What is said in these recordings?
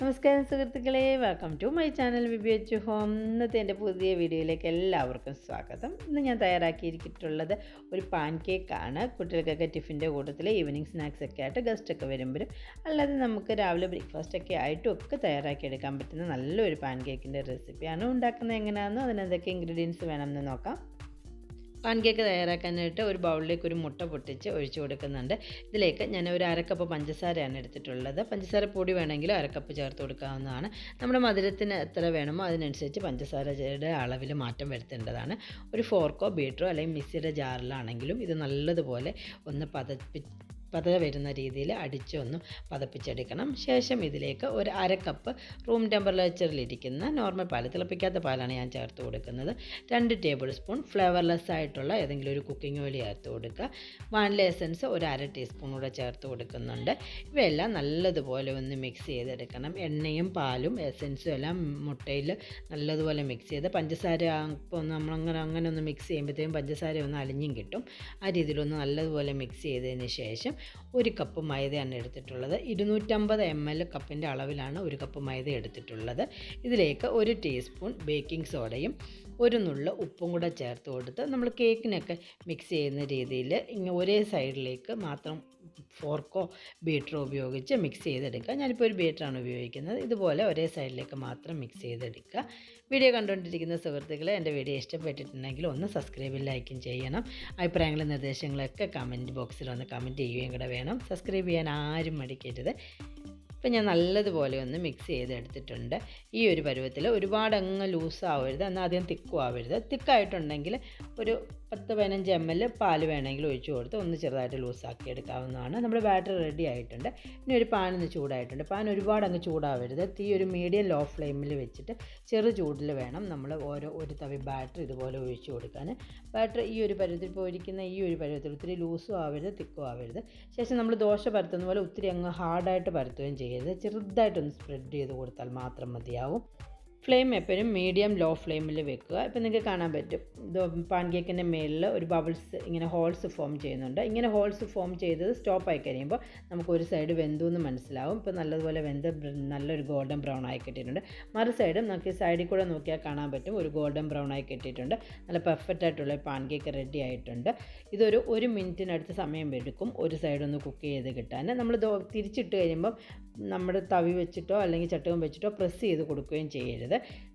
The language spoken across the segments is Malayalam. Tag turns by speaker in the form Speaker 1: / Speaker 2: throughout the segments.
Speaker 1: നമസ്കാരം സുഹൃത്തുക്കളെ, welcome to my channel VB Achu home. ഇന്നത്തെ എൻ്റെ പുതിയ വീഡിയോയിലേക്ക് എല്ലാവർക്കും സ്വാഗതം. ഇന്ന് ഞാൻ തയ്യാറാക്കിയിരിച്ചിട്ടുള്ളത് ഒരു പാൻകേക്കാണ്. കുട്ടികൾക്കൊക്കെ ടിഫിൻ്റെ കൂട്ടത്തിൽ ഈവനിങ് സ്നാക്സ് ഒക്കെ ആയിട്ട് ഗസ്റ്റൊക്കെ വരുമ്പോഴും അല്ലാതെ നമുക്ക് രാവിലെ ബ്രേക്ക്ഫാസ്റ്റൊക്കെ ആയിട്ടും ഒക്കെ തയ്യാറാക്കിയെടുക്കാൻ പറ്റുന്ന നല്ലൊരു പാൻകേക്കിൻ്റെ റെസിപ്പിയാണ്. ഉണ്ടാക്കുന്നത് എങ്ങനെയാണെന്നോ അതിനെന്തൊക്കെ ഇൻഗ്രീഡിയൻസ് വേണമെന്ന് നോക്കാം. പാൻകേക്ക് തയ്യാറാക്കാനായിട്ട് ഒരു ബൗളിലേക്ക് ഒരു മുട്ട പൊട്ടിച്ച് ഒഴിച്ചു കൊടുക്കുന്നുണ്ട്. ഇതിലേക്ക് ഞാൻ ഒരു അരക്കപ്പ് പഞ്ചസാരയാണ് എടുത്തിട്ടുള്ളത്. പഞ്ചസാര പൊടി വേണമെങ്കിൽ അരക്കപ്പ് ചേർത്ത് കൊടുക്കാവുന്നതാണ്. നമ്മുടെ മധുരത്തിന് എത്ര വേണമോ അതിനനുസരിച്ച് പഞ്ചസാരയുടെ അളവിൽ മാറ്റം വരുത്തേണ്ടതാണ്. ഒരു ഫോർക്കോ ബീറ്ററോ അല്ലെങ്കിൽ മിക്സിയുടെ ജാറിലാണെങ്കിലും ഇത് നല്ലതുപോലെ ഒന്ന് പത വരുന്ന രീതിയിൽ അടിച്ചൊന്ന് പതപ്പിച്ചെടുക്കണം. ശേഷം ഇതിലേക്ക് ഒരു അരക്കപ്പ് റൂം ടെമ്പറേച്ചറിലിരിക്കുന്ന നോർമൽ പാൽ, തിളപ്പിക്കാത്ത പാലാണ് ഞാൻ ചേർത്ത് കൊടുക്കുന്നത്. 2 ടേബിൾ സ്പൂൺ ഫ്ലേവർലെസ് ആയിട്ടുള്ള ഏതെങ്കിലും ഒരു കുക്കിംഗ് ഓയിൽ ചേർത്ത് കൊടുക്കുക. വാനില എസൻസ് ഒരു 1/2 ടീസ്പൂൺ കൂടെ ചേർത്ത് കൊടുക്കുന്നുണ്ട്. ഇവയെല്ലാം നല്ലതുപോലെ ഒന്ന് മിക്സ് ചെയ്തെടുക്കണം. എണ്ണയും പാലും എസൻസും എല്ലാം മുട്ടയിൽ നല്ലതുപോലെ മിക്സ് ചെയ്ത് പഞ്ചസാര ഇപ്പോൾ അങ്ങനെ ഒന്ന് മിക്സ് ചെയ്യുമ്പോഴത്തേക്കും പഞ്ചസാര ഒന്ന് അലിഞ്ഞും കിട്ടും. ആ രീതിയിലൊന്ന് നല്ലതുപോലെ മിക്സ് ചെയ്തതിന് ശേഷം 1 കപ്പ് മൈദയാണ് എടുത്തിട്ടുള്ളത്. 250 ml കപ്പിൻ്റെ അളവിലാണ് 1 കപ്പ് മൈദ എടുത്തിട്ടുള്ളത്. ഇതിലേക്ക് 1 ടീസ്പൂൺ ബേക്കിംഗ് സോഡയും 1 നുള്ള് ഉപ്പും കൂടെ ചേർത്ത് കൊടുത്ത് നമ്മൾ കേക്കിനൊക്കെ മിക്സ് ചെയ്യുന്ന രീതിയിൽ ഇങ്ങനെ ഒരേ സൈഡിലേക്ക് മാത്രം ഫോർക്കോ ബീറ്ററോ ഉപയോഗിച്ച് മിക്സ് ചെയ്തെടുക്കുക. ഞാനിപ്പോൾ ഒരു ബീറ്ററാണ് ഉപയോഗിക്കുന്നത്. ഇതുപോലെ ഒരേ സൈഡിലേക്ക് മാത്രം മിക്സ് ചെയ്തെടുക്കുക. വീഡിയോ കണ്ടുകൊണ്ടിരിക്കുന്ന സുഹൃത്തുക്കളെ, എൻ്റെ വീഡിയോ ഇഷ്ടപ്പെട്ടിട്ടുണ്ടെങ്കിൽ ഒന്ന് സബ്സ്ക്രൈബും ലൈക്കും ചെയ്യണം. അഭിപ്രായങ്ങളും നിർദ്ദേശങ്ങളൊക്കെ കമൻറ്റ് ബോക്സിൽ ഒന്ന് കമൻറ്റ് ചെയ്യുകയും കൂടെ വേണം. സബ്സ്ക്രൈബ് ചെയ്യാൻ ആരും മടിക്കരുത്. ഇപ്പം ഞാൻ നല്ലതുപോലെ ഒന്ന് മിക്സ് ചെയ്തെടുത്തിട്ടുണ്ട്. ഈ ഒരു പരുവത്തിൽ ഒരുപാട് അങ്ങ് ലൂസാവരുത്, എന്നാൽ അധികം തിക്കും ആവരുത്. തിക്കായിട്ടുണ്ടെങ്കിൽ ഒരു 10-15 ml പാൽ വേണമെങ്കിൽ ഒഴിച്ചു കൊടുത്ത് ഒന്ന് ചെറുതായിട്ട് ലൂസാക്കി എടുക്കാവുന്നതാണ്. നമ്മുടെ ബാറ്റർ റെഡി ആയിട്ടുണ്ട്. ഇനി ഒരു പാൻ ഒന്ന് ചൂടായിട്ടുണ്ട്. പാൻ ഒരുപാട് അങ്ങ് ചൂടാവരുത്. തീ ഒരു മീഡിയം ലോ ഫ്ലെയിമിൽ വെച്ചിട്ട് ചെറു ചൂടിൽ വേണം നമ്മൾ ഒരു തവി ബാറ്റർ ഇതുപോലെ ഒഴിച്ചു കൊടുക്കാൻ. ബാറ്റർ ഈ ഒരു പരുവത്തിൽ പോയിരിക്കുന്ന ഈ ഒരു പരുവത്തിൽ ഒത്തിരി ലൂസും ആവരുത്, തിക്കും ആവരുത്. ശേഷം നമ്മൾ ദോശ പരത്തുന്ന പോലെ ഒത്തിരി അങ്ങ് ഹാർഡായിട്ട് പരത്തുകയും ചെയ്യരുത്. ചെറുതായിട്ടൊന്ന് സ്പ്രെഡ് ചെയ്ത് കൊടുത്താൽ മാത്രം മതിയാവും. ഫ്ലെയിം എപ്പോഴും മീഡിയം ലോ ഫ്ലെയിമിൽ വെക്കുക. ഇപ്പം നിങ്ങൾക്ക് കാണാൻ പറ്റും, ഇത് പാൻകേക്കിൻ്റെ മേളിൽ ഒരു ബബിൾസ് ഇങ്ങനെ ഹോൾസ് ഫോം ചെയ്യുന്നുണ്ട്. ഇങ്ങനെ ഹോൾസ് ഫോം ചെയ്തത് സ്റ്റോപ്പായി കഴിയുമ്പോൾ നമുക്ക് ഒരു സൈഡ് വെന്തു എന്ന് മനസ്സിലാവും. ഇപ്പോൾ നല്ലതുപോലെ നല്ലൊരു ഗോൾഡൻ ബ്രൗൺ ആയി കിട്ടിയിട്ടുണ്ട്. മറു സൈഡും നമുക്ക് ഈ സൈഡിൽ കൂടെ നോക്കിയാൽ കാണാൻ പറ്റും, ഒരു ഗോൾഡൻ ബ്രൗൺ ആയി കിട്ടിയിട്ടുണ്ട്. നല്ല പെർഫെക്റ്റ് ആയിട്ടുള്ള പാൻകേക്ക് റെഡി ആയിട്ടുണ്ട്. ഇതൊരു 1 മിനിറ്റിനടുത്ത് സമയം എടുക്കും ഒരു സൈഡൊന്ന് കുക്ക് ചെയ്ത് കിട്ടാൻ. നമ്മൾ തിരിച്ചിട്ട് കഴിയുമ്പോൾ നമ്മുടെ തവി വെച്ചിട്ടോ അല്ലെങ്കിൽ ചട്ടുകം വെച്ചിട്ടോ പ്രസ് ചെയ്ത് കൊടുക്കുകയും ചെയ്യരുത്.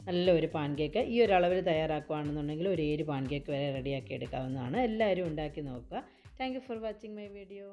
Speaker 1: നല്ലൊരു പാൻകേക്ക് ഈ ഒരു അളവിൽ തയ്യാറാക്കുകയാണെന്നുണ്ടെങ്കിൽ ഒരു 7 പാൻകേക്ക് വരെ റെഡിയാക്കി എടുക്കാവുന്നതാണ്. എല്ലാവരും ഉണ്ടാക്കി നോക്കുക. Thank you for watching my video.